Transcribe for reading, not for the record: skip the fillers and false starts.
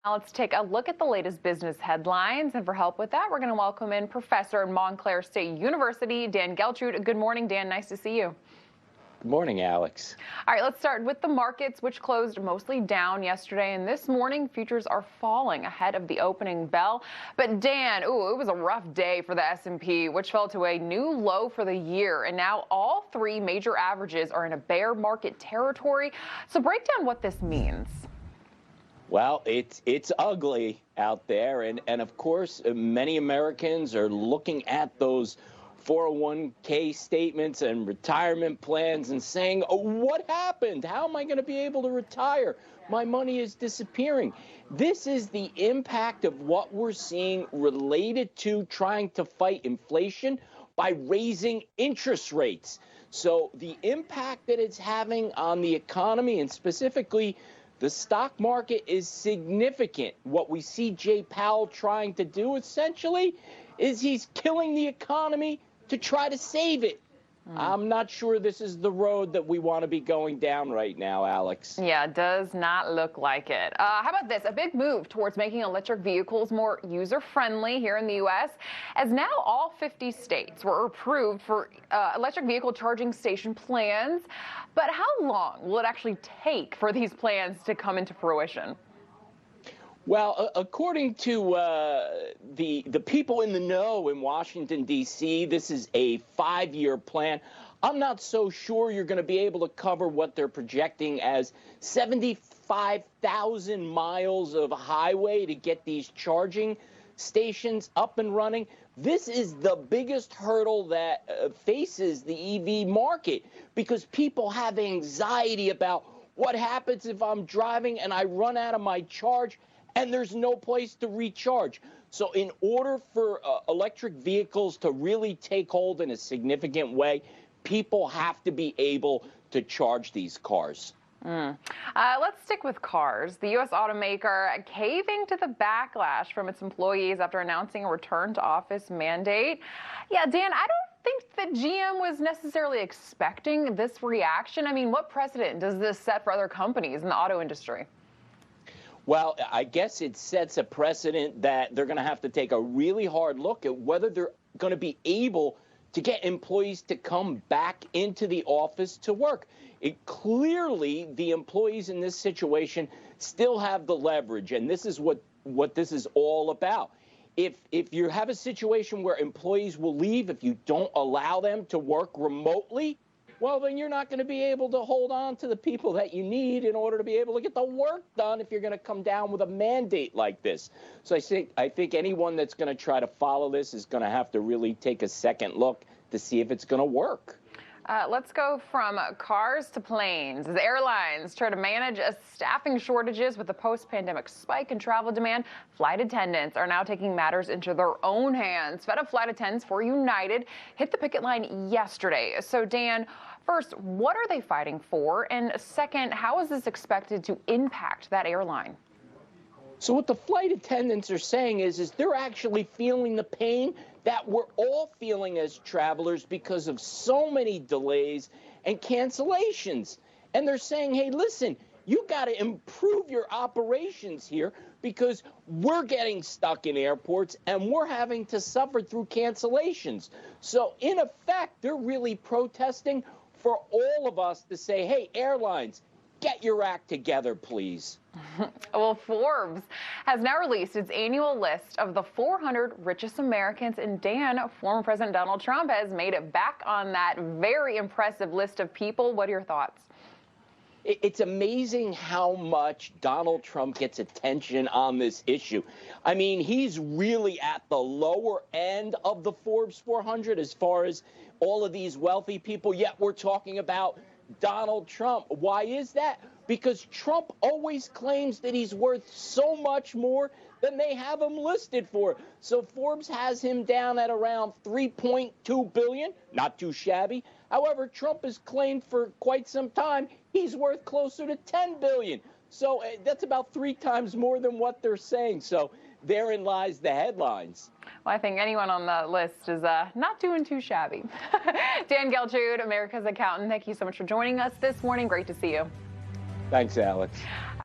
Now let's take a look at the latest business headlines. And for help with that, we're going to welcome in Professor at Montclair State University, Dan Geltrude. Good morning, Dan. Nice to see you. Good morning, Alex. All right, let's start with the markets, which closed mostly down yesterday. And this morning, futures are falling ahead of the opening bell. But Dan, it was a rough day for the S&P, which fell to a new low for the year. And now all three major averages are in a bear market territory. So break down what this means. Well, it's ugly out there. And of course, many Americans are looking at those 401k statements and retirement plans and saying, oh, what happened? How am I going to be able to retire? My money is disappearing. This is the impact of what we're seeing related to trying to fight inflation by raising interest rates. So the impact that it's having on the economy and specifically the stock market is significant. What we see Jay Powell trying to do essentially is he's killing the economy to try to save it. I'm not sure this is the road that we want to be going down right now, Alex. Yeah, it does not look like it. How about this? A big move towards making electric vehicles more user-friendly here in the U.S., as now all 50 states were approved for electric vehicle charging station plans. But how long will it actually take for these plans to come into fruition? Well, according to the people in the know in Washington, D.C., this is a 5-year plan. I'm not so sure you're going to be able to cover what they're projecting as 75,000 miles of highway to get these charging stations up and running. This is the biggest hurdle that faces the EV market because people have anxiety about what happens if I'm driving and I run out of my charge and there's no place to recharge. So in order for electric vehicles to really take hold in a significant way, people have to be able to charge these cars. Let's stick with cars. The U.S. automaker caving to the backlash from its employees after announcing a return to office mandate. Yeah, Dan, I don't think that GM was necessarily expecting this reaction. I mean, what precedent does this set for other companies in the auto industry? Well, I guess it sets a precedent that they're going to have to take a really hard look at whether they're going to be able to get employees to come back into the office to work. Clearly, the employees in this situation still have the leverage, and this is what this is all about. If you have a situation where employees will leave if you don't allow them to work remotely, well, then you're not going to be able to hold on to the people that you need in order to be able to get the work done if you're going to come down with a mandate like this. So I think anyone that's going to try to follow this is going to have to really take a second look to see if it's going to work. Let's go from cars to planes. As airlines try to manage staffing shortages with the post-pandemic spike in travel demand, flight attendants are now taking matters into their own hands. Fed up flight attendants for United hit the picket line yesterday. So, Dan, first, what are they fighting for? And second, how is this expected to impact that airline? So what the flight attendants are saying is they're actually feeling the pain that we're all feeling as travelers because of so many delays and cancellations. And they're saying, hey, listen, you got to improve your operations here because we're getting stuck in airports and we're having to suffer through cancellations. So in effect, they're really protesting for all of us to say, hey, airlines, get your act together, please. Well, Forbes has now released its annual list of the 400 richest Americans. And Dan, former President Donald Trump has made it back on that very impressive list of people. What are your thoughts? It's amazing how much Donald Trump gets attention on this issue. I mean, he's really at the lower end of the Forbes 400 as far as all of these wealthy people, yet we're talking about Donald Trump. Why is that? Because Trump always claims that he's worth so much more than they have him listed for. So Forbes has him down at around $3.2 billion, not too shabby. However, Trump has claimed for quite some time he's worth closer to $10 billion. So that's about 3 times more than what they're saying. So therein lies the headlines. Well, I think anyone on the list is not doing too shabby. Dan Geltrude, America's Accountant, thank you so much for joining us this morning. Great to see you. Thanks, Alex.